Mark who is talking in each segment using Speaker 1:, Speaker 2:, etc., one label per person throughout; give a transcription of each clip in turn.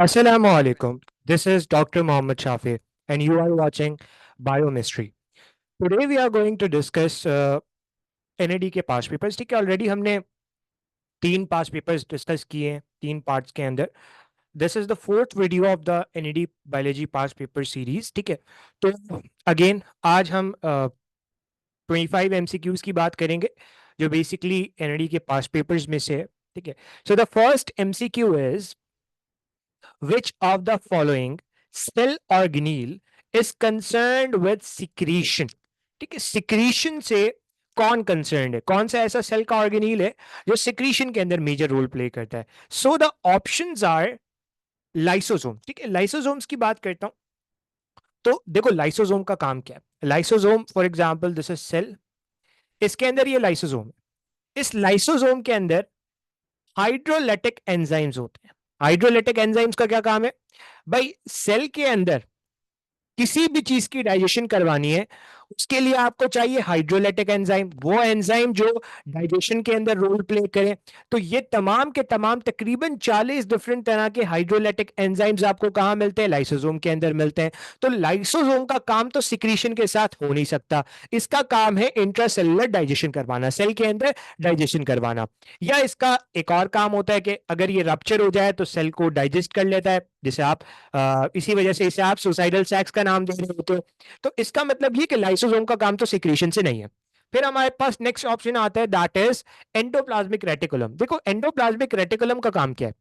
Speaker 1: Assalamu alaikum. This is Dr. Mohammed Shafi, and you are watching Biomystery. Today we are going to discuss NAD के पास papers. ठीक है, already हमने तीन पास papers discuss किए हैं तीन पार्ट्स के अंदर. This is the fourth video of the NAD biology pass paper series. ठीक है, तो अगेन आज हम 25 MCQs की बात करेंगे जो बेसिकली NAD के पास पेपर्स में से है. ठीक है, so the first MCQ is which of the following cell organelle is concerned with secretion. ठीक है, सिक्रीशन से कौन कंसर्न है, कौन सा ऐसा सेल का ऑर्गेनील है जो सिक्रीशन के अंदर मेजर रोल प्ले करता है. So the options are lysosome. ठीक है, लाइसोसोम्स की बात करता हूं तो देखो लाइसोसोम का काम क्या है. Lysosome for example this is cell, इसके अंदर ये लाइसोसोम है. इस लाइसोसोम के अंदर हाइड्रोलाइटिक एंजाइम्स होते हैं. हाइड्रोलाइटिक एंजाइम्स का क्या काम है भाई, सेल के अंदर किसी भी चीज की डाइजेशन करवानी है उसके लिए आपको चाहिए हाइड्रोलाइटिक एंजाइम, वो एंजाइम जो डाइजेशन के अंदर रोल प्ले करे. तो ये तमाम के तमाम तकरीबन 40 डिफरेंट तरह के हाइड्रोलाइटिक एंजाइम्स आपको कहाँ मिलते हैं, लाइसोसोम के अंदर मिलते हैं. तो लाइसोसोम का काम तो सिक्रीशन के साथ हो नहीं सकता, इसका काम है इंट्रासेलुलर डाइजेशन करवाना, सेल के अंदर डाइजेशन करवाना. या इसका एक और काम होता है कि अगर ये रप्चर हो जाए तो सेल को डाइजेस्ट कर लेता है, जिसे आप इसी वजह से इसे आप सुसाइडल सैक्स का नाम दे रहे होते हो. तो इसका मतलब ये कि लाइसोसोम का काम तो सिक्रीशन से नहीं है. फिर हमारे पास नेक्स्ट ऑप्शन आता है दैट इज एंडोप्लाज्मिक रेटिकुलम. देखो एंडोप्लाज्मिक रेटिकुलम का काम क्या है.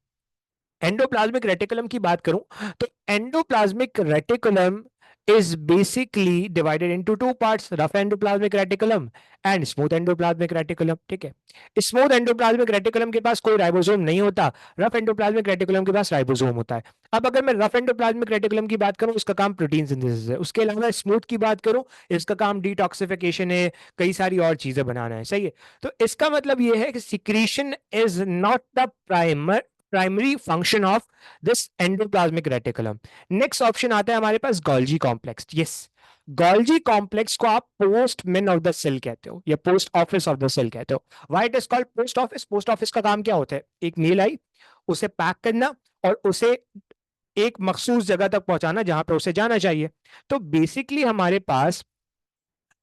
Speaker 1: एंडोप्लाज्मिक रेटिकुलम की बात करूं तो endoplasmic reticulum is basically divided into two parts, rough endoplasmic reticulum and smooth endoplasmic reticulum. ठीक है, स्मूथ एंडोप्लाज्मिक रेटिकुलम के पास कोई राइबोसोम नहीं होता, रफ एंडोप्लाज्मिक रेटिकुलम के पास राइबोसोम होता है. अब अगर मैं रफ एंडोप्लाज्मिक रेटिकुलम की बात करूं इसका काम प्रोटीन सिंथेसिस है. उसके अलावा स्मूथ की बात करूं इसका काम डिटॉक्सिफिकेशन है, कई सारी और चीजें बनाना है. सही है, तो इसका मतलब यह है कि secretion is not the primary function of this endoplasmic reticulum. Next option आता है हमारे पास Golgi complex. Yes, Golgi complex को आप post men of the cell कहते हो या post office of the cell कहते हो. Why it is called post office. Post office का काम क्या होता है, एक मेल आई उसे पैक करना और उसे एक मखसूस जगह तक पहुंचाना जहां पर उसे जाना चाहिए. तो बेसिकली हमारे पास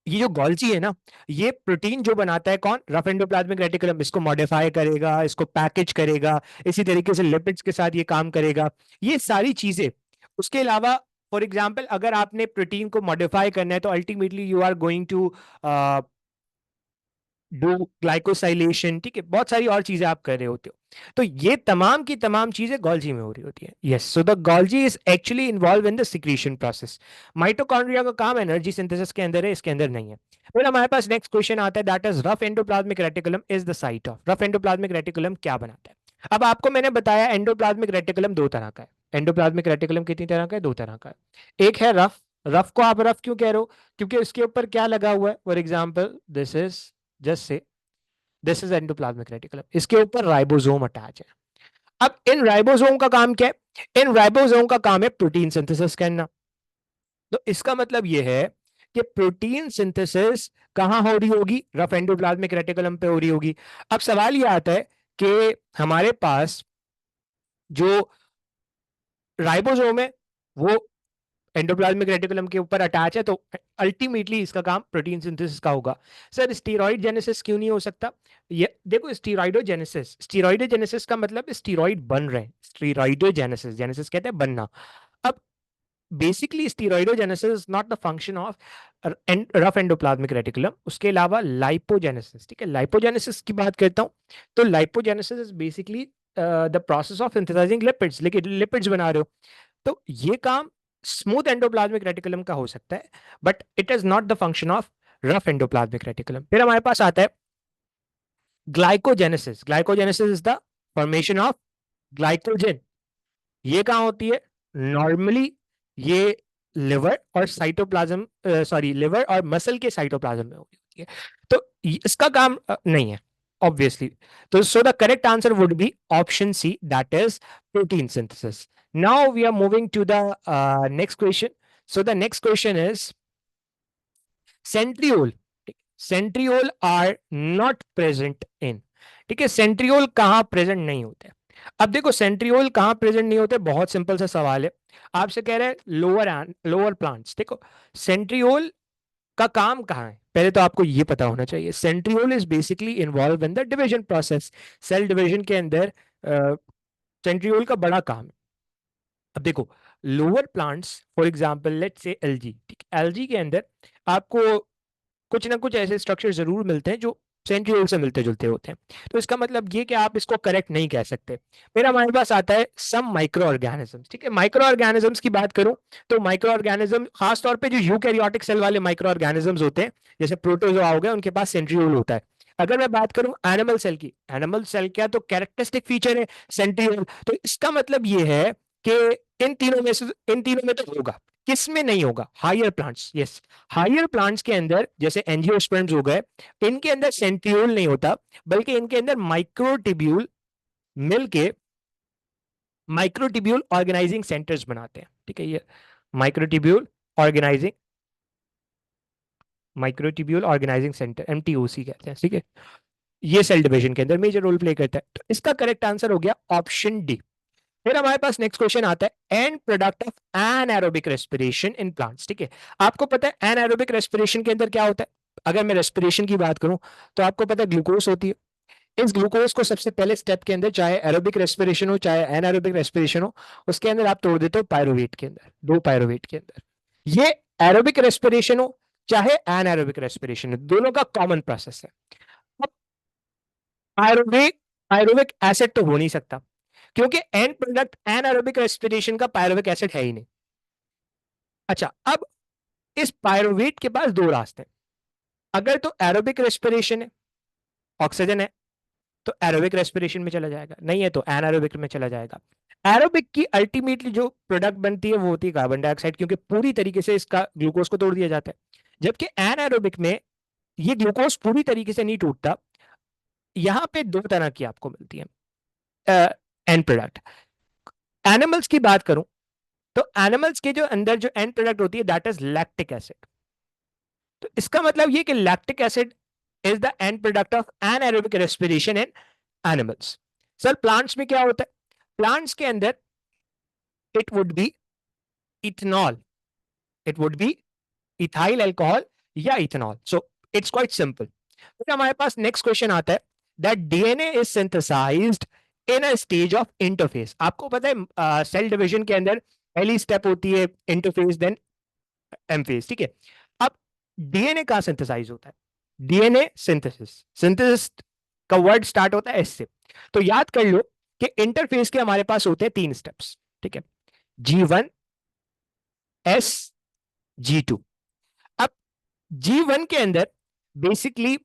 Speaker 1: ये जो गोल्जी है ना, ये प्रोटीन जो बनाता है कौन, रफ एंडोप्लाज्मिक रेटिकुलम, इसको मॉडिफाई करेगा, इसको पैकेज करेगा, इसी तरीके से लिपिड्स के साथ ये काम करेगा, ये सारी चीजें. उसके अलावा फॉर एग्जांपल अगर आपने प्रोटीन को मॉडिफाई करना है तो ultimately you are going to do glycosylation. ठीक है, बहुत सारी और चीजें आप कर रहे होते हो. तो ये तमाम की तमाम चीजें गोल्जी में हो रही होती है. Yes, so the Golgi is actually involve in the secretion process. Mitochondria का काम एनर्जी सिंथेसिस के अंदर है, इसके अंदर नहीं है. फिर हमारे पास नेक्स्ट क्वेश्चन आता है that is rough endoplasmic reticulum is the site of. Rough endoplasmic reticulum क्या बनाता है. अब आपको मैंने बताया एंडोप्लाज्मिक रेटिकुलम दो तरह का है. एंडोप्लाज्मिक रेटिकुलम कितनी तरह का है, दो तरह का है. एक है रफ. रफ को आप रफ क्यों कह रहे हो, क्योंकि उसके ऊपर क्या लगा हुआ है. For example this is just say this is endoplasmic reticulum, इसके ऊपर राइबोसोम अटैच है. अब इन राइबोसोम का काम क्या है, इन राइबोसोम का काम है प्रोटीन सिंथेसिस करना. तो इसका मतलब यह है कि प्रोटीन सिंथेसिस कहां हो रही होगी, रफ एंडोप्लाज्मिक रेटिकुलम पे हो रही होगी. अब सवाल यह आता है कि हमारे पास जो राइबोसोम है वो एंडोप्लाज्मिक रेटिकुलम के ऊपर अटैच है, तो अल्टीमेटली इसका काम प्रोटीन सिंथेसिस का होगा. सर स्टीरॉइड जेनेसिस क्यों नहीं हो सकता. ये देखो स्टीरॉइडोजेनेसिस, स्टीरॉइडोजेनेसिस का मतलब स्टीरॉइड बन रहे हैं. स्टीरॉइडोजेनेसिस, जेनेसिस कहते हैं बनना. अब basically steroidogenesis is not the function of rough endoplasmic reticulum. उसके अलावा लाइपोजेनेसिस. ठीक है, लाइपोजेनेसिस की बात करता हूं तो lipogenesis is basically the process of synthesising lipids. लेकिन लिपिड्स बना रहे हो तो ये काम स्मूथ एंडोप्लाज्मिक रेटिकुलम का हो सकता है, but it is not the function of rough endoplasmic reticulum. फिर हमारे पास आता है glycogenesis. Glycogenesis is the formation of glycogen. ये कहां होती है, नॉर्मली ये लिवर और साइटोप्लाज्म सॉरी लिवर और मसल के साइटोप्लाज्म में होती है. तो इसका काम नहीं है ऑब्वियसली. तो so the correct answer would be option C that is protein synthesis. Now we are moving to the next question. So the next question is centriole. Centriole are not present in. ठीक है, centriole कहां present नहीं होते. अब देखो centriole कहाँ present नहीं होते, बहुत सिंपल सा सवाल है। आपसे कह रहे हैं लोअर प्लांट्स। देखो सेंट्रियोल का काम कहाँ है, पहले तो आपको ये पता होना चाहिए। Centriole is basically involved in the division process, cell division के अंदर सेंट्रियोल का बड़ा काम है। अब देखो lower plants, for example let's say algae, ठीक, एलजी के अंदर आपको कुछ ना कुछ ऐसे स्ट्रक्चर जरूर मिलते हैं जो सेंट्रियोल से मिलते जुलते होते हैं। तो इसका मतलब ये कि आप इसको करेक्ट नहीं कह सकते। फिर हमारे पास आता है सम माइक्रो ऑर्गेनिजम्स। ठीक है, माइक्रो ऑर्गेनिजम्स की बात करूं तो माइक्रो ऑर्गेनिज्म खासतौर पे जो यूकैरियोटिक सेल वाले माइक्रो ऑर्गेनिजम्स होते हैं, जैसे प्रोटोजोआ हो गए, उनके पास सेंट्रियोल होता है। अगर मैं बात करूं एनिमल सेल की, एनिमल सेल का तो कैरेक्टरिस्टिक फीचर है सेंट्रियोल। तो इसका मतलब ये है कि इन तीनों में तो होगा, किस में नहीं होगा? Higher plants, yes. Higher plants के अंदर जैसे एंजियोस्पर्म्स हो गए, इनके अंदर सेंट्रियोल नहीं होता, बल्कि इनके अंदर माइक्रोटिब्यूल मिलके माइक्रोटिब्यूल ऑर्गेनाइजिंग सेंटर्स बनाते हैं। ठीक है, ये microtubule organising microtubule organising centre, MTOC कहते हैं। ठीक है, ये सेल डिवीजन के अंदर मेजर रोल प्ले करता है। तो इसका करेक्ट आंसर हो गया ऑप्शन डी। फिर हमारे पास नेक्स्ट क्वेश्चन आता है and product of anaerobic respiration in plants. ठीक है, आपको पता है एनारोबिक रेस्पिरेशन के अंदर क्या होता है? अगर मैं रेस्पिरेशन की बात करूं तो आपको पता है ग्लूकोज होती है। इस ग्लूकोज को सबसे पहले स्टेप के अंदर, चाहे एरोबिक रेस्पिरेशन हो चाहे एनारोबिक रेस्पिरेशन हो, उसके अंदर आप तोड़ देते हो पायरुवेट के अंदर, दो पायरुवेट के अंदर। ये एरोबिक रेस्पिरेशन हो चाहे एनारोबिक रेस्पिरेशन हो, दोनों का कॉमन प्रोसेस है। अब पायरुवेट पायरुविक एसिड तो हो नहीं सकता, क्योंकि एंड प्रोडक्ट एनारोबिक रेस्पिरेशन का पायरुविक एसिड है ही नहीं। अच्छा, अब इस पायरुवेट के पास दो रास्ते हैं। अगर तो एरोबिक रेस्पिरेशन है, ऑक्सीजन है, तो एरोबिक रेस्पिरेशन में चला जाएगा, नहीं है तो एनारोबिक में चला जाएगा। एरोबिक की अल्टीमेटली जो प्रोडक्ट बनती है वो होती है कार्बन डाइऑक्साइड, क्योंकि पूरी तरीके से इसका ग्लूकोज को तोड़ दिया जाता है। जबकि एनारोबिक में ये ग्लूकोज पूरी तरीके से नहीं टूटता। यहां पे दो तरह की आपको मिलती है एंड प्रोडक्ट। एनिमल्स की बात करूं तो एनिमल्स के जो अंदर जो एंड प्रोडक्ट होती है दैट इज लैक्टिक एसिड। तो इसका मतलब ये कि lactic acid is the end product of anaerobic respiration in animals. Sir plants में क्या होता है? प्लांट्स के अंदर it would be ethanol, it would be ethyl alcohol या ethanol. So it's quite simple. फिर हमारे पास नेक्स्ट क्वेश्चन आता है that DNA is synthesised in a stage of interphase. आपको पता है सेल डिवीजन के अंदर पहली स्टेप होती है इंटरफेस, देन एम फेज। ठीक है, अब डीएनए कहां सिंथेसाइज होता है? डीएनए सिंथेसिस, सिंथेसिस का वर्ड स्टार्ट होता है एस से। तो याद कर लो कि इंटरफेस के हमारे पास होते हैं तीन स्टेप्स। ठीक है, G1, S, G2। अब G1 के अंदर बेसिकली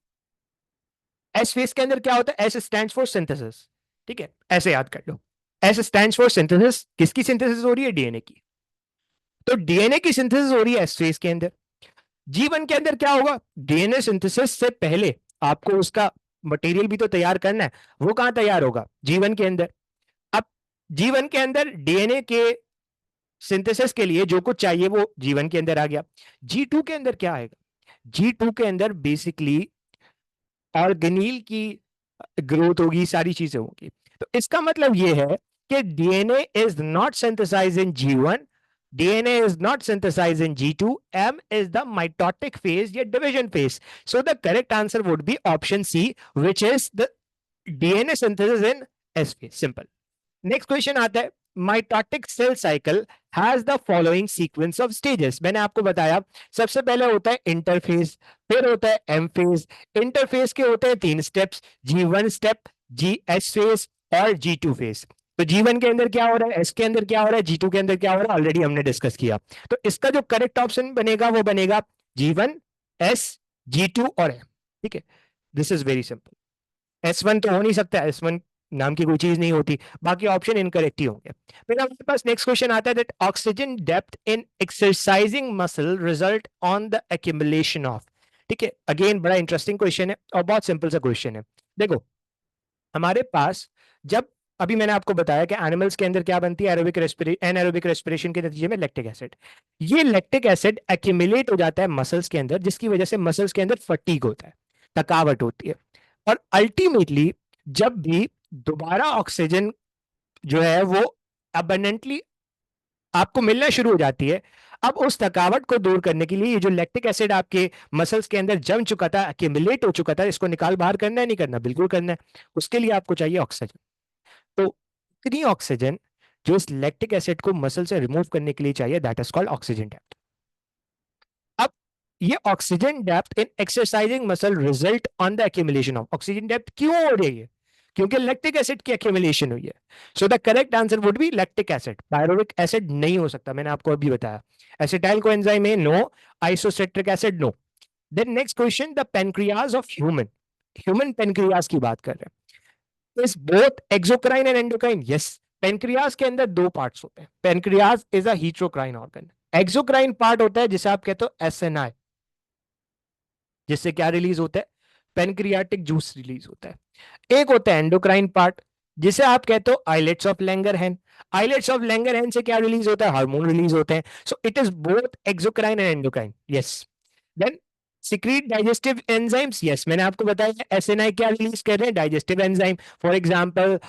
Speaker 1: एस फेज के अंदर क्या होता है? S stands for synthesis. ठीक है, ऐसे याद कर लो, एस स्टैंड्स फॉर सिंथेसिस। किसकी सिंथेसिस हो रही है? डीएनए की। तो डीएनए की सिंथेसिस हो रही है एस फेज के अंदर। जीवन के अंदर क्या होगा? डीएनए सिंथेसिस से पहले आपको उसका मटेरियल भी तो तैयार करना है, वो कहां तैयार होगा? जीवन के अंदर। अब जीवन के अंदर डीएनए के सिंथेसिस के लिए जो कुछ चाहिए वो जीवन के अंदर आ गया। G2 के अंदर क्या आएगा? G2 के अंदर बेसिकली ऑर्गेनील की ग्रोथ होगी, सारी चीजें होंगी। तो इसका मतलब ये है कि DNA is not synthesize in G1, DNA is not synthesized in G2, M is the mitotic phase या division phase. So the correct answer would be option C, which is the DNA synthesis in S phase. Simple. Next question आता है mitotic cell cycle has the following sequence of stages. मैंने आपको बताया सबसे पहले होता है इंटरफेज, फिर होता है एम फेज। इंटरफेज के होते हैं तीन steps, G1 step, GS phase और G2 फेज। तो G1 के अंदर क्या हो रहा है, S के अंदर क्या हो रहा है, G2 के अंदर क्या हो रहा है, ऑलरेडी हमने डिस्कस किया। तो इसका जो करेक्ट ऑप्शन बनेगा वो बनेगा G1, S, G2 और M। ठीक है, this is very simple. S1 तो हो नहीं सकता, S1 नाम की कोई चीज नहीं होती, बाकी ऑप्शन इनकरेक्ट ही होंगे। फिर हमारे पास नेक्स्ट क्वेश्चन आता है that oxygen depth in exercising muscle result on the accumulation of. ठीक है, अगेन बड़ा इंटरेस्टिंग क्वेश्चन है और बहुत सिंपल सा क्वेश्चन है। देखो हमारे पास जब अभी मैंने आपको बताया कि एनिमल्स के अंदर क्या बनती है, एनारोबिक रेस्पिरेशन के नतीजे में लैक्टिक एसिड। ये लैक्टिक एसिड एक्यूमुलेट हो जाता है मसल्स के अंदर, जिसकी वजह से मसल्स के अंदर फटीग होता है, थकावट होती है। और अल्टीमेटली जब भी दोबारा ऑक्सीजन जो है वो अबंडेंटली आपको मिलना शुरू हो जाती है। अब उस थकावट को दूर करने के लिए ये जो लैक्टिक एसिड आपके मसल्स के अंदर जम चुका था, एक्यूमुलेट हो चुका था, इसको निकाल बाहर करना है नहीं करना, बिल्कुल करना है। उसके लिए आपको चाहिए ऑक्सीजन। तो इतनी ऑक्सीजन जो इस लैक्टिक एसिड को मसल से रिमूव करने के लिए चाहिए, that is called oxygen depth. अब ये oxygen depth in exercising muscle result on the accumulation of oxygen depth क्यों हो रही है? क्योंकि लैक्टिक एसिड की एक्यूमुलेशन हुई है। So the correct answer would be lactic acid. Pyruvic acid नहीं हो सकता, मैंने आपको अभी बताया। एसिटाइल कोएंजाइम है, no. Isocitric acid, no. Then next question, the pancreas of human, human pancreas की बात कर रहे हैं, is both exocrine and endocrine? Yes. Pancreas के अंदर दो पार्ट्स होते हैं। Pancreas is a heterocrine organ. Exocrine part होता है जिसे आप कहते हो एसएनआई, जिससे क्या रिलीज होता है? पेनक्रियाटिक जूस रिलीज होता है। एक होता है एंडोक्राइन पार्ट, जिसे आप कहते हो islets of Langerhans. Islets of Langerhans से क्या रिलीज होता है? हार्मोन रिलीज होते हैं। So it is both exocrine and endocrine, yes. Then secrete digestive enzymes, yes, मैंने आपको बताया एसएनआई क्या रिलीज कर रहे हैं? Digestive enzyme. For example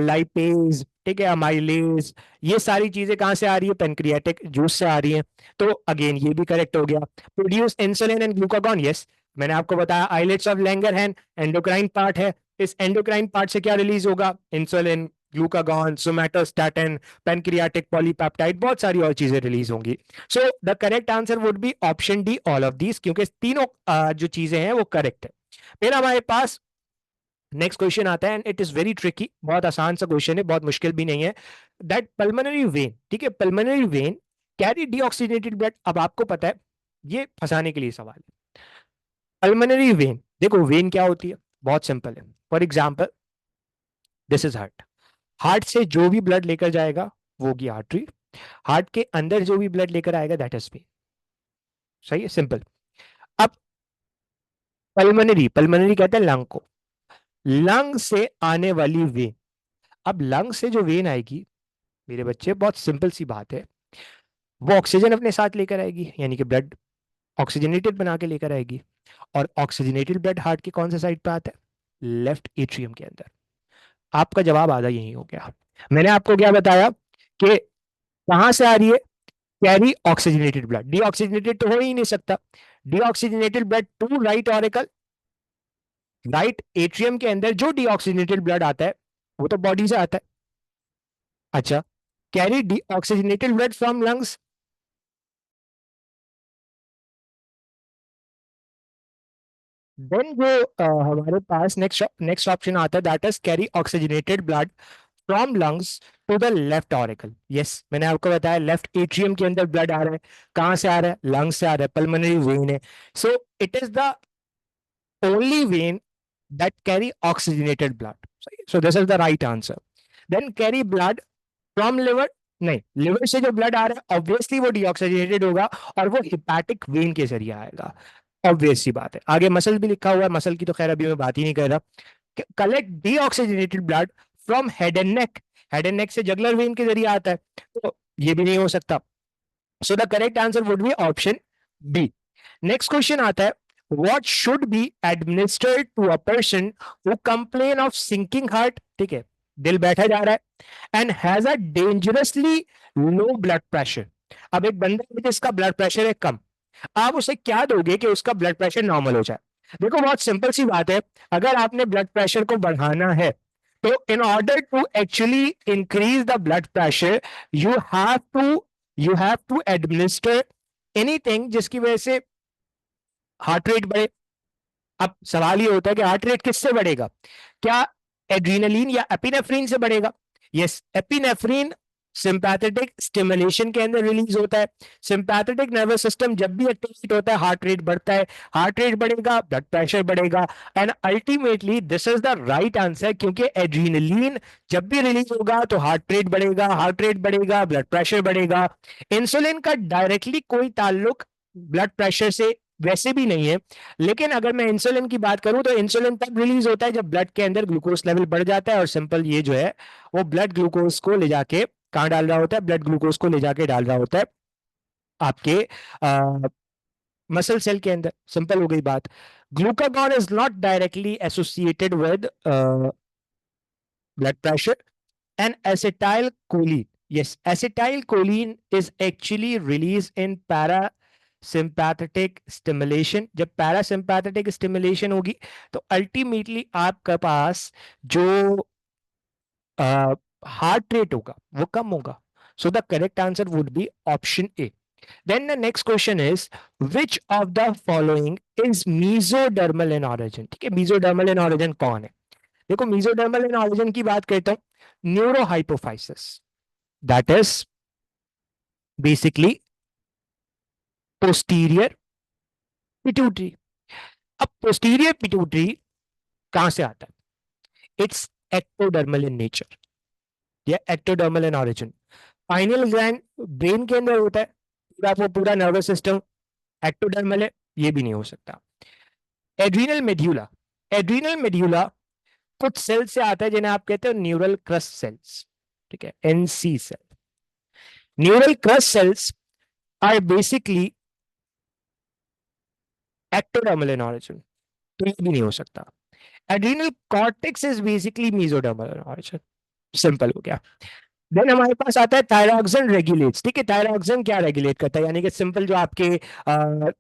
Speaker 1: lipase, ठीक है, अमाइलेज, ये सारी चीजें कहां से आ रही है? पेनक्रियाटिक जूस से आ रही हैं। तो अगेन ये भी करेक्ट हो गया। Produce insulin and glucagon, yes, मैंने आपको बताया आइलेट्स ऑफ लैंगरहैन एंडोक्राइन पार्ट है। इस एंडोक्राइन पार्ट से क्या रिलीज होगा? Insulin, glucagon, somatostatin, pancreatic polypeptide, बहुत सारी और चीजें रिलीज होंगी। सो the correct answer would be option D, all of these, क्योंकि तीनों जो चीजें हैं वो करेक्ट है। फिर हमारे पास नेक्स्ट क्वेश्चन आता है, and it is very tricky, बहुत आसान सा क्वेश्चन है, बहुत मुश्किल भी नहीं है। दैट पल्मोनरी वेन, ठीक है, pulmonary vein carry deoxygenated blood. अब आपको पता है, ये फंसाने के लिए सवाल है। पल्मोनरी वेन, देखो वेन क्या होती है? बहुत सिंपल है। For example this is heart. Heart से जो भी ब्लड लेकर जाएगा वो होगी आर्टरी। हार्ट के अंदर जो भी ब्लड लेकर आएगा दैट इज वेन। सही है, सिंपल। अब पल्मोनरी, पल्मोनरी कहते हैं लंग को, लंग से आने वाली वेन। अब लंग से जो वेन आएगी मेरे बच्चे, बहुत सिंपल सी बात है, वो ऑक्सीजन अपने साथ लेकर आएगी, यानी कि ब्लड ऑक्सीजनेटेड बना के लेकर आएगी। और ऑक्सीजनेटेड ब्लड हार्ट की कौन सा साइड पे आता है? लेफ्ट एट्रियम के अंदर। आपका जवाब आधा यही हो गया। मैंने आपको क्या बताया कि कहां से आ रही है? Carry oxygenated blood. डीऑक्सीजनेटेड तो हो ही नहीं सकता। Deoxygenated blood to right auricle, right atrium के अंदर जो डीऑक्सीजनेटेड ब्लड आता है वो तो बॉडी से आता है। अच्छा, carry deoxygenated blood from lungs. Then जो हमारे पास नेक्स्ट नेक्स्ट ऑप्शन आता है, that is carry oxygenated blood from lungs to the left auricle. Yes, मैंने आपको बताया लेफ्ट एट्रियम के अंदर ब्लड आ रहा है। कहां से आ रहा है? लंग्स से आ रहा है, पल्मोनरी वेन है। सो it is the only when that carry oxygenated blood. So this is the right answer. Then carry blood from liver, नहीं, लिवर से जो ब्लड आ रहा है ऑब्वियसली वो डीऑक्सीजनेटेड होगा और वो हिपैटिक वेन के जरिए आएगा। ऑब्वियस सी बात है। आगे मसल भी लिखा हुआ है, मसल की तो खैर अभी मैं बात ही नहीं कर रहा। Collect deoxygenated blood from head and neck, head and neck से जगलर वेन के जरिए आता है, तो ये भी नहीं हो सकता। So the correct answer would be option B. Next question आता है, what should be administered to a person who complain of sinking heart, ठीक है, दिल बैठा जा रहा है, and has a dangerously low blood pressure। अब एक बंदा है जिसका ब्लड प्रेशर है कम, आप उसे क्या दोगे कि उसका ब्लड प्रेशर नॉर्मल हो जाए? देखो बहुत सिंपल सी बात है, अगर आपने ब्लड प्रेशर को बढ़ाना है तो in order to actually increase the blood pressure you have to you have to administer anything जिसकी वजह से हार्ट रेट बढ़े। अब सवाल ये होता है कि हार्ट रेट किससे बढ़ेगा? क्या एड्रीनलिन या एपिनेफ्रीन से बढ़ेगा? यस, एपिनेफ्रीन सिंपैथेटिक स्टिमुलेशन के अंदर रिलीज होता है। सिंपैथेटिक नर्वस सिस्टम जब भी एक्टिवेट होता है हार्ट रेट बढ़ता है, हार्ट रेट बढ़ेगा ब्लड प्रेशर बढ़ेगा, and ultimately this is the right answer, क्योंकि एड्रीनलिन जब भी रिलीज होगा तो हार्ट रेट बढ़ेगा, हार्ट रेट बढ़ेगा ब्लड प्रेशर बढ़ेगा। इंसुलिन का डायरेक्टली कोई ताल्लुक ब्लड प्रेशर से वैसे भी नहीं है, लेकिन अगर मैं इंसुलिन की बात करूं तो इंसुलिन तब रिलीज होता है जब ब्लड के अंदर ग्लूकोज लेवल बढ़ जाता है, और सिंपल ये जो है वो ब्लड ग्लूकोज को ले जाके कहाँ डाल रहा होता है? ब्लड ग्लूकोज को ले जाके डाल रहा होता है आपके मसल सेल के अंदर। सिंपल हो गई बात। Glucagon is not directly associated with blood pressure, And acetylcholine, yes, acetylcholine is actually released in parasympathetic stimulation. जब parasympathetic stimulation होगी तो अल्टीमेटली आपके पास जो हार्ट रेट होगा वो कम होगा. So the correct answer would be option A. Then the next question is, which of the following is mesodermal in origin? ठीक है, mesodermal in origin कौन है? देखो, mesodermal in origin की बात करता हूं, neurohypophysis, that is basically posterior pituitary. अब posterior pituitary कहां से आता है? It's ectodermal in nature या ectodermal in origin. Pineal gland brain के अंदर होता है, पूरा वो पूरा नर्वस सिस्टम एक्टोडर्मल है, ये भी नहीं हो सकता. एड्रीनल मेड्यूला, एड्रीनल मेड्यूला कुछ सेल से आता है जिन्हें आप कहते हो न्यूरल क्रस्ट सेल्स. ठीक है, NC cell. Neural crest cells are basically ectodermal in origin, तो ये भी नहीं हो सकता. Adrenal cortex is basically mesodermal in origin. Simple हो गया. देन हमारे पास आता है थायरॉक्सिन रेगुलेट्स. ठीक है, थायरॉक्सिन क्या रेगुलेट करता है, यानी कि सिंपल जो आपके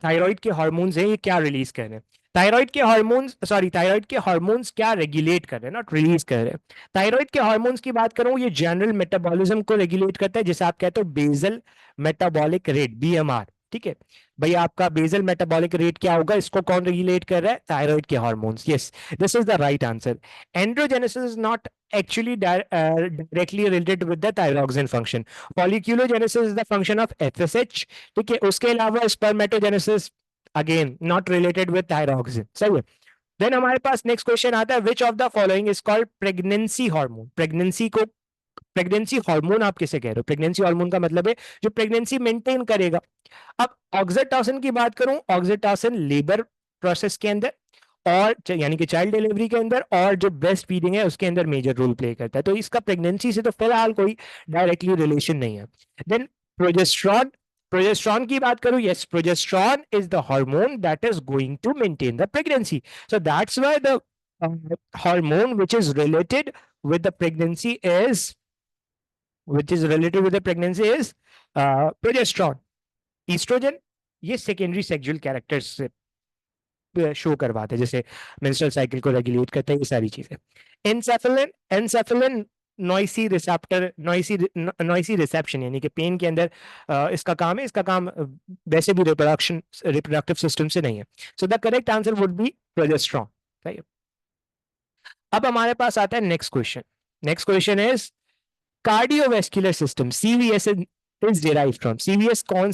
Speaker 1: थायराइड के हार्मोन्स हैं ये क्या रिलीज कर रहे हैं? थायराइड के हार्मोन्स, सॉरी, थायराइड के हार्मोन्स क्या रेगुलेट कर रहे हैं, नॉट रिलीज कर रहे हैं. थायराइड के हार्मोन्स की बात करूं, ये जनरल मेटाबॉलिज्म को रेगुलेट करता है, जिसे आप कहते हो बेसल मेटाबॉलिक रेट, बीएमआर. ठीक है भाई, आपका बेसल मेटाबॉलिक रेट क्या होगा, इसको कौन रेगुलेट कर रहा है? थायराइड के hormones. Yes, this is the right answer. Androgenesis is not actually directly related with the thyroxine function. Folliculogenesis is the function of FSH. ठीक है, उसके अलावा spermatogenesis again not related with thyroxine. सही है. देन हमारे पास next question आता है, which of the following is called pregnancy hormone. Pregnancy को, प्रेगनेंसी हार्मोन आप किसे कह रहे हो? प्रेगनेंसी हार्मोन का मतलब है जो प्रेगनेंसी मेंटेन करेगा. अब ऑक्सीटोसिन की बात करूं, ऑक्सीटोसिन लेबर प्रोसेस के अंदर और यानी कि चाइल्ड डिलीवरी के अंदर और जो ब्रेस्ट फीडिंग है उसके अंदर मेजर रोल प्ले करता है. तो इसका प्रेगनेंसी से तो फिलहाल कोई डायरेक्टली रिलेशन नहीं है. देन प्रोजेस्ट्रॉन, प्रोजेस्ट्रॉन की बात करूं, यस, progesterone is the hormone that is going to maintain the pregnancy. So that's why the hormone which is related with the pregnancy is, which is related with the pregnancy is progesterone. Estrogen ये secondary sexual characters से show करवाते हैं, जैसे menstrual cycle को regulate करते हैं, ये सारी चीजें. एनसेफेलिन, एनसेफेलिन नॉइसी रिसेप्टर, नॉइसी रिसेप्शन, यानी कि पेन के अंदर इसका काम है. इसका काम वैसे भी रिप्रोडक्शन, रिप्रोडक्टिव सिस्टम से नहीं है. So the correct answer would B progesterone. Right. अब हमारे पास आता है next question. Next question is cardiovascular system, CVS is derived from. CVS कौन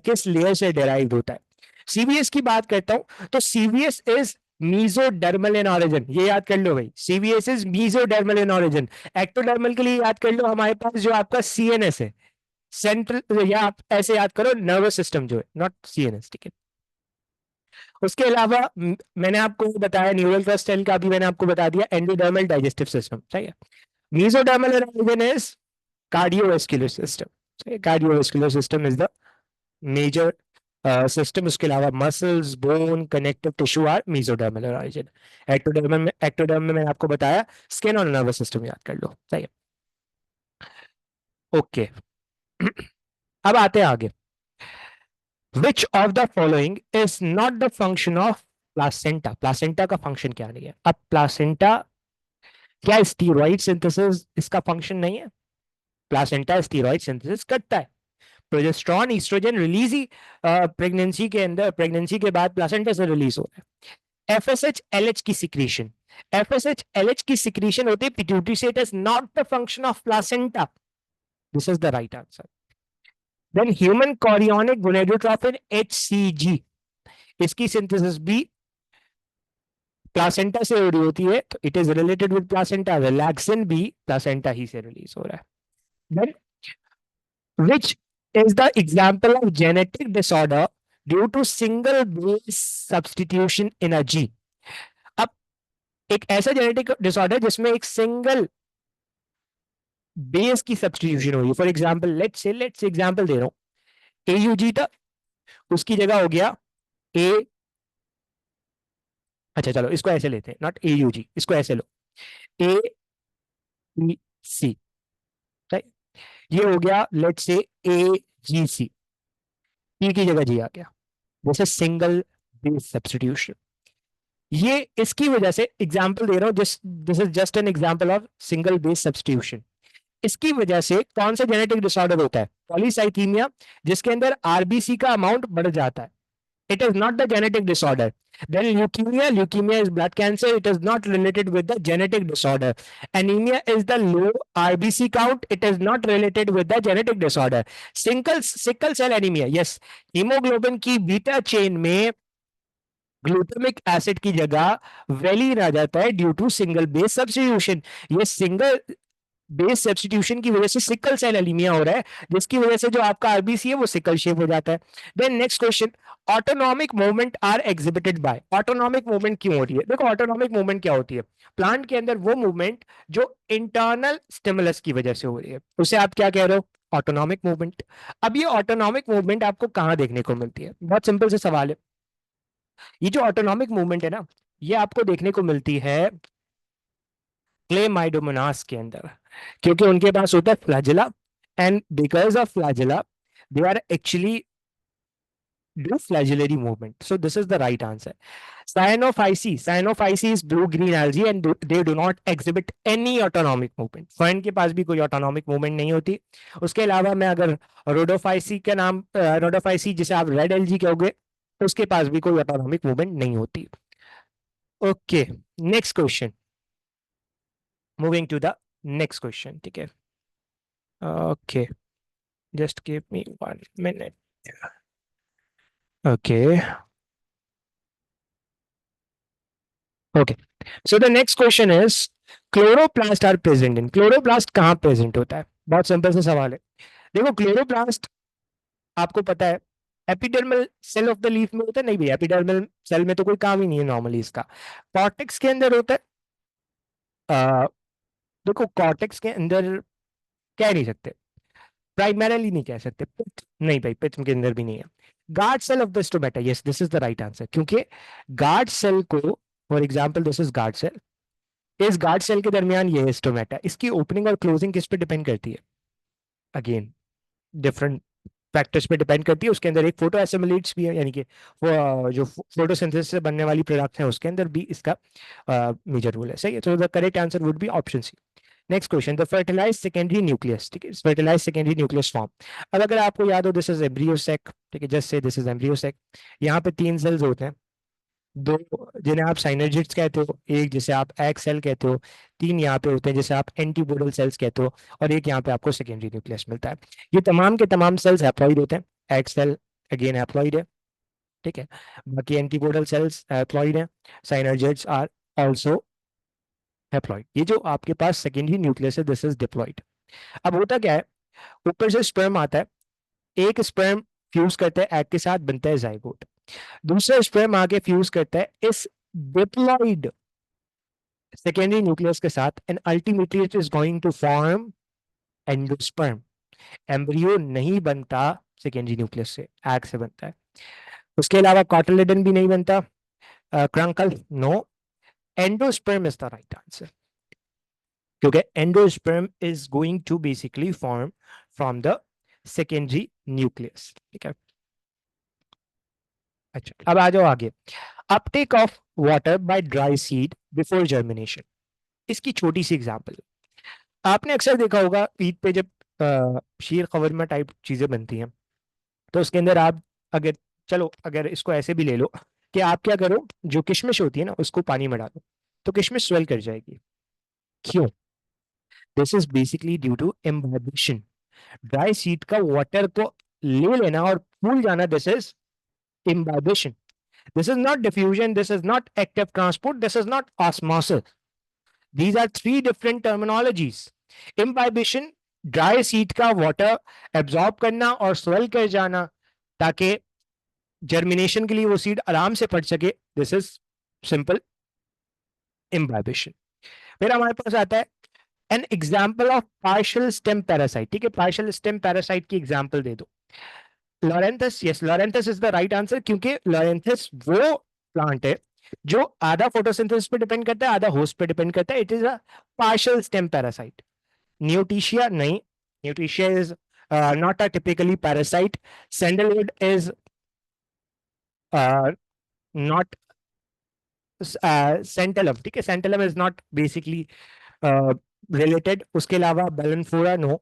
Speaker 1: किस लेयर से डिराइव्ड होता है? सीवीएस की बात करता हूं तो CVS is mesodermal in origin. ये याद कर लो भाई, CVS is mesodermal in origin. Ectodermal के लिए याद कर लो हमारे पास जो आपका सीएनएस है, सेंट्रल, या आप ऐसे याद करो नर्वस सिस्टम जो है, नॉट सीएनएस. ठीक है, उसके अलावा मैंने आपको बताया न्यूरल क्रस्ट सेल का भी मैंने आपको बता दिया, एंडोडर्मल डाइजेस्टिव सिस्टम. सही है. Mesodermal organ is cardiovascular system. Cardiovascular system is the major system. उसके अलावा muscles, bone, connective tissue are mesodermal origin. ectoderm में मैंने आपको बताया skin और nervous system याद कर लो. सही है. ओके, अब आते हैं आगे. Which of the following is not the function of placenta? placenta का फंक्शन क्या नहीं है? अब placenta क्या स्टीरॉइड सिंथेसिस इसका फंक्शन नहीं है? प्लासेंटा स्टीरॉइड सिंथेसिस करता है. प्रोजेस्टेरोन, ईस्ट्रोजन रिलीज ही प्रेगनेंसी के अंदर, प्रेगनेंसी के बाद प्लासेंटा से रिलीज हो रहा है. एफएसएच एलएच की सिक्रीशन, एफएसएच एलएच की सिक्रीशन होती है पिट्यूटरी से. It is not the function of placenta. This is the right answer. Then human chorionic gonadotrophin HCG, इसकी सिंथेसिस भी प्लासेंटा से हो रही होती है, तो it is related with placenta. Relaxin भी प्लासेंटा ही से रिलीज हो रहा है. Then, which is the example of genetic disorder due to single base substitution in a gene? अब एक ऐसा जेनेटिक डिसऑर्डर जिसमें एक सिंगल बेस की सब्सटीट्यूशन हुई. फॉर एग्जांपल, लेट्स एग्जांपल दे रहा हूं, AUG था, उसकी जगह हो गया ए. अच्छा चलो इसको ऐसे लेते हैं, नॉट AUG, इसको ऐसे लो, ए सी, राइट। ये हो गया लेट्स से AGC, पी की जगह जी आ गया, जैसे सिंगल बेस सब्स्टिट्यूशन। ये इसकी वजह से एग्जांपल दे रहा हूं, this is just an example of single base substitution. इसकी वजह से कौन सा जेनेटिक डिसऑर्डर होता है? पॉलीसाइथीमिया, जिसके अंदर आरबीसी का अमाउंट बढ़ जाता है। It is not the genetic disorder. Then leukemia, leukemia is blood cancer. It is not related with the genetic disorder. Anemia is the low RBC count. It is not related with the genetic disorder. Sickle cell anemia, yes. Hemoglobin की beta chain में glutamic acid की जगह valine आ जाता है due to single base substitution. ये single base substitution की वजह से सिकल सेल एनीमिया हो रहा है, जिसकी वजह से जो आपका आरबीसी है वो सिकल शेप हो जाता है। Then next question, autonomic movement are exhibited by. Autonomic movement क्यों हो रही है? देखो ऑटोनॉमिक मूवमेंट क्या होती है? प्लांट के अंदर वो मूवमेंट जो इंटरनल स्टिमुलस की वजह से हो रही है, उसे आप क्या कह रहे हो? Autonomic movement. अब ये ऑटोनॉमिक मूवमेंट आपको कहाँ देखने को मिलती है? बहुत सिंपल से सवाल है। ये जो ऑटोनॉमिक मूवमेंट है ना, ये आपको देखने को मिलती है क्लेमाइडोमोनास के अंदर, क्योंकि उनके पास होता है flagella, and because of flagella they are actually do flagellary movement. So this is the right answer. Cyanophyceae. Cyanophyceae is blue-green algae and they do not exhibit any autonomic movement. Fern के पास भी कोई autonomic movement नहीं होती। उसके अलावा मैं अगर Rhodophyceae का नाम, रोडोफाइसी जिसे आप रेड एलजी कहोगे, उसके पास भी कोई ऑटोनॉमिक मूवमेंट नहीं होती। Okay, next question, moving to the next question, ठीक है। Okay, just give me 1 minute. Okay. Okay. So the next question is chloroplast are present in. Chloroplast कहाँ प्रेजेंट होता है? बहुत सिंपल सा सवाल है। देखो क्लोरोप्लास्ट आपको पता है epidermal cell of the leaf में होता है। नहीं भैया, एपिडर्मल सेल में तो कोई काम ही नहीं है नॉर्मली इसका। कॉर्टेक्स के अंदर होता है। आ, देखो कॉर्टेक्स के अंदर कह नहीं सकते, प्राइमरली नहीं कह सकते। पित्त नहीं भाई, पित्त के अंदर भी नहीं है। Guard cell of the stomata, yes this is the right answer, क्योंकि गार्ड सेल को, for example this is guard cell, इस गार्ड सेल के दरमियान ये है स्टोमेटा। इसकी ओपनिंग और क्लोजिंग किस पे डिपेंड करती है? अगेन डिफरेंट फैक्टर्स पे डिपेंड करती है। उसके अंदर एक फोटो एसिमिलेट्स भी है, यानी कि वो जो फोटोसिंथेसिस से बनने वाली प्रोडक्ट है उसके अंदर भी इसका मेजर रोल है। सही है, तो the correct answer would be option C. Next question, the fertilize secondary nucleus, ठीक है, फर्टिलाइज सेकेंडरी न्यूक्लियस फॉर्म। अब अगर आपको याद हो, दिस इज एम्ब्रियो सेक, ठीक है, just say this is embryo sac. यहाँ पे 3 सेल्स होते हैं, दो जिन्हें आप साइनर्जिड्स कहते हो, एक जिसे आप एक्स सेल कहते हो, 3 यहाँ पे होते हैं जिसे आप एंटीपोडल सेल्स कहते हो, और एक यहाँ पे आपको सेकेंडरी न्यूक्लियस मिलता है। ये तमाम के तमाम सेल्स हैप्लॉइड होते हैं। एक्स सेल अगेन हैप्लॉइड है, ठीक है, बाकी एंटीपोडल सेल्स हैप्लॉइड हैं, साइनर्जिड्स आर आल्सो हैप्लॉइड। ये जो आपके पास सेकेंडरी न्यूक्लियस है दिस इज डिप्लॉइड। अब होता क्या है, ऊपर से स्पर्म आता है, एक स्पर्म फ्यूज करता है एग के साथ, बनता है जाइगोट। दूसरा स्पर्म आके फ्यूज करता है इस डिप्लॉइड सेकेंडरी न्यूक्लियस के साथ, and ultimately it is going to form endosperm. Embryo नहीं बनता सेकेंडरी न्यूक्लियस से, एग से बनता है। उसके अलावा कॉटिलेडन भी नहीं बनता, क्रंकल no, endosperm is the right answer, क्योंकि endosperm is going to basically form from the secondary nucleus, ठीक है। अच्छा, अब आ जाओ आगे। Uptake of water by dry seed before germination, इसकी छोटी सी एग्जांपल। आपने अक्सर देखा होगा ईद पे जब शीर खवरमा टाइप चीजें बनती हैं, तो उसके अंदर आप अगर, चलो अगर इसको ऐसे भी ले लो कि आप क्या करो, जो किशमिश होती है ना उसको पानी में डालो, तो किशमिश स्वेल कर जाएगी। क्यों? This is basically due to imbibition. Dry seed का वाटर को ले लेना और फूल जाना, this is imbibition. This is not diffusion, this is not active transport, this is not osmosis. These are 3 different terminologies. Imbibition, dry seed का water absorb करना और स्वेल कर जाना ताकि जर्मिनेशन के लिए वो सीड आराम से पड़ सके, दिस इज सिंपल इम्बाइबिशन। फिर हमारे पास आता है an example of partial stem parasite, ठीक है, पार्शियल स्टेम पैरासाइट की एग्जाम्पल दे दो। Loranthus, yes Loranthus is the right answer, क्योंकि लॉरेंथस वो प्लांट है जो आधा फोटोसिंथेसिस पे डिपेंड करता है, आधा होस्ट पे डिपेंड करता है। It is a partial stem parasite. Nuytsia नहीं, Nuytsia is not a typically parasite. Sandalwood is not Santalum. ठीक है, Santalum is not basically related. उसके अलावा Balanophora no.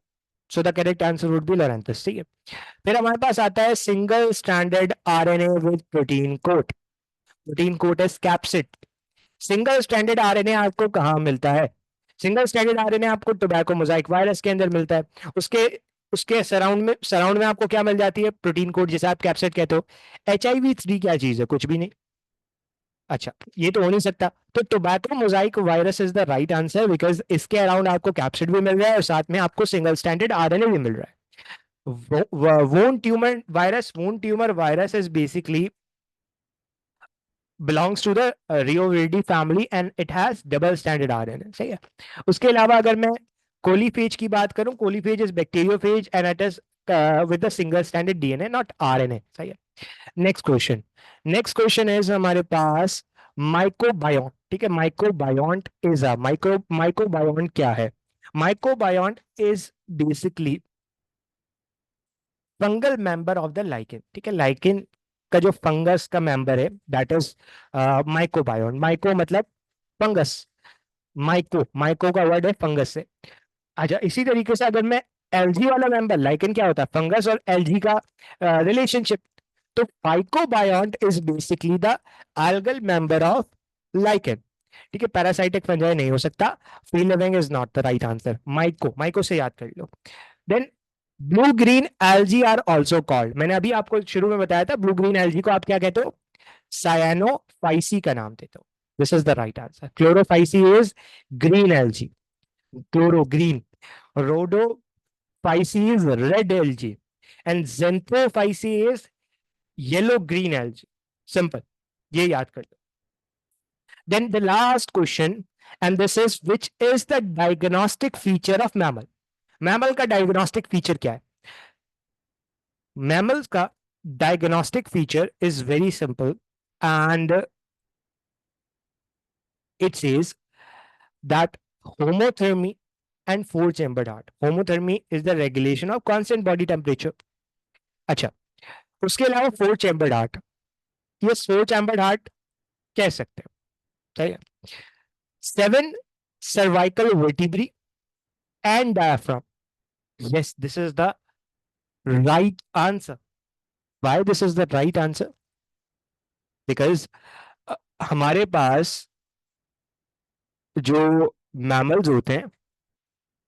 Speaker 1: So the correct answer would be Loranthus. ठीक है, फिर हमारे पास आता है single standard RNA with protein coat. Protein coat is capsid. Single standard RNA आपको कहाँ मिलता है? सिंगल स्टैंडर्ड आरएनए आपको टोबैको मोजाइक वायरस के अंदर मिलता है. उसके उसके सराउंड में आपको क्या मिल जाती है? प्रोटीन कोड, जिसे आप कैप्सिड कहते हो. HIV-3 क्या चीज है? कुछ भी नहीं. अच्छा, ये तो हो नहीं सकता. तो tobacco Mosaic virus is the right answer, because इसके अराउंड आपको कैप्सिड भी मिल रहा है और साथ में आपको सिंगल स्टैंडर्ड आरएनए भी मिल रहा है. वोन tumour virus is basically belongs to the Rioviridae family and it has double standard RNA. सही है. उसके अलावा अगर मैं कोलीफेज की बात करूं, coliphage is bacteriophage and it is with the single standard DNA not RNA. सही है. नेक्स्ट क्वेश्चन इज हमारे पास माइकोबायोन. ठीक है, माइकोबायोंट इज अ माइकोबायोन क्या है? माइकोबायोन is basically fungal member of the lichen. ठीक है, लाइकेन का जो फंगस का मेंबर है दैट इज माइकोबायोन. माइको मतलब फंगस, माइको माइको का वर्ड है फंगस से. अच्छा, इसी तरीके से अगर मैं एलजी वाला मेंबर, लाइकेन क्या होता है? फंगस और एलजी का रिलेशनशिप. तो phycobiont is basically the algal member of lichen. ठीक है, पैरासाइटिक फंजाई नहीं हो सकता. Free living is not the right answer. Myco, myco से याद कर लो. Then blue green algae are also called. मैंने अभी आपको शुरू में बताया था, ब्लू ग्रीन एल्जी को आप क्या कहते हो? सायानोफाइसी का नाम देते हो. This is the right answer. Chlorophyceae is green algae, chloro green. Rhodophyceae is red algae and Xanthophyceae is yellow green algae. Simple, ये याद कर लो. Then the last question, and this is which is the diagnostic feature of mammal. Mammal का diagnostic feature क्या है? Mammals का diagnostic feature is very simple and it says that homothermy and four chambered heart. Homothermy is the regulation of constant body temperature. अच्छा, उसके अलावा four chambered heart. ये four chambered heart कह सकते हैं. सही है. Seven cervical vertebrae and diaphragm. yes, this is the right answer. Why this is the right answer? Because हमारे पास जो मैमल्स होते हैं,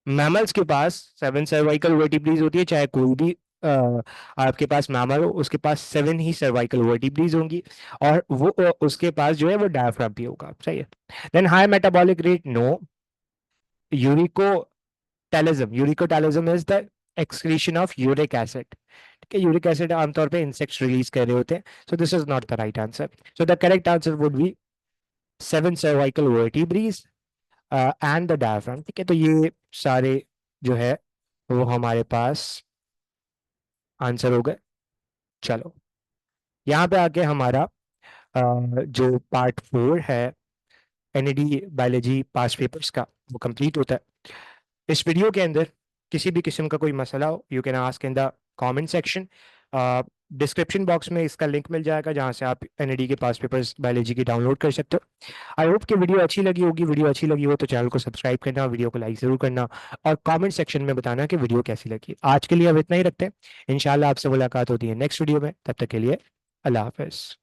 Speaker 1: मैमल्स के पास सेवन सर्वाइकल वर्टिब्रीज होती है. चाहे कोई भी आपके पास मैमल हो, उसके पास सेवन ही सर्वाइकल वर्टिब्रीज होंगी और वो उसके पास जो है वो डायफ्राम भी होगा. सही है. Then high metabolic rate no. Uricotelism is the excretion of uric acid. ठीक है, यूरिक एसिड आमतौर पे इंसेक्ट्स रिलीज कर रहे होते हैं. So this is not the right answer. So the correct answer would B seven cervical vertebrae and the diaphragm. ठीक है, तो ये सारे जो है वो हमारे पास आंसर हो गए. चलो, यहाँ पे आके हमारा जो पार्ट 4 है एनईडी बायोलॉजी पास पेपर्स का, वो कंप्लीट होता है. इस वीडियो के अंदर किसी भी किस्म का कोई मसला हो, you can ask in the comment section. Description box में इसका लिंक मिल जाएगा जहाँ से आप एनईडी के पास पेपर्स बायोलॉजी की डाउनलोड कर सकते हो. आई होप कि वीडियो अच्छी लगी होगी. वीडियो अच्छी लगी हो तो चैनल को सब्सक्राइब करना, वीडियो को लाइक जरूर करना और कमेंट सेक्शन में बताना कि वीडियो कैसी लगी. आज के लिए अब इतना ही रखते हैं. इंशाल्लाह आपसे मुलाकात होती है नेक्स्ट वीडियो में. तब तक के लिए अल्लाह हाफिज.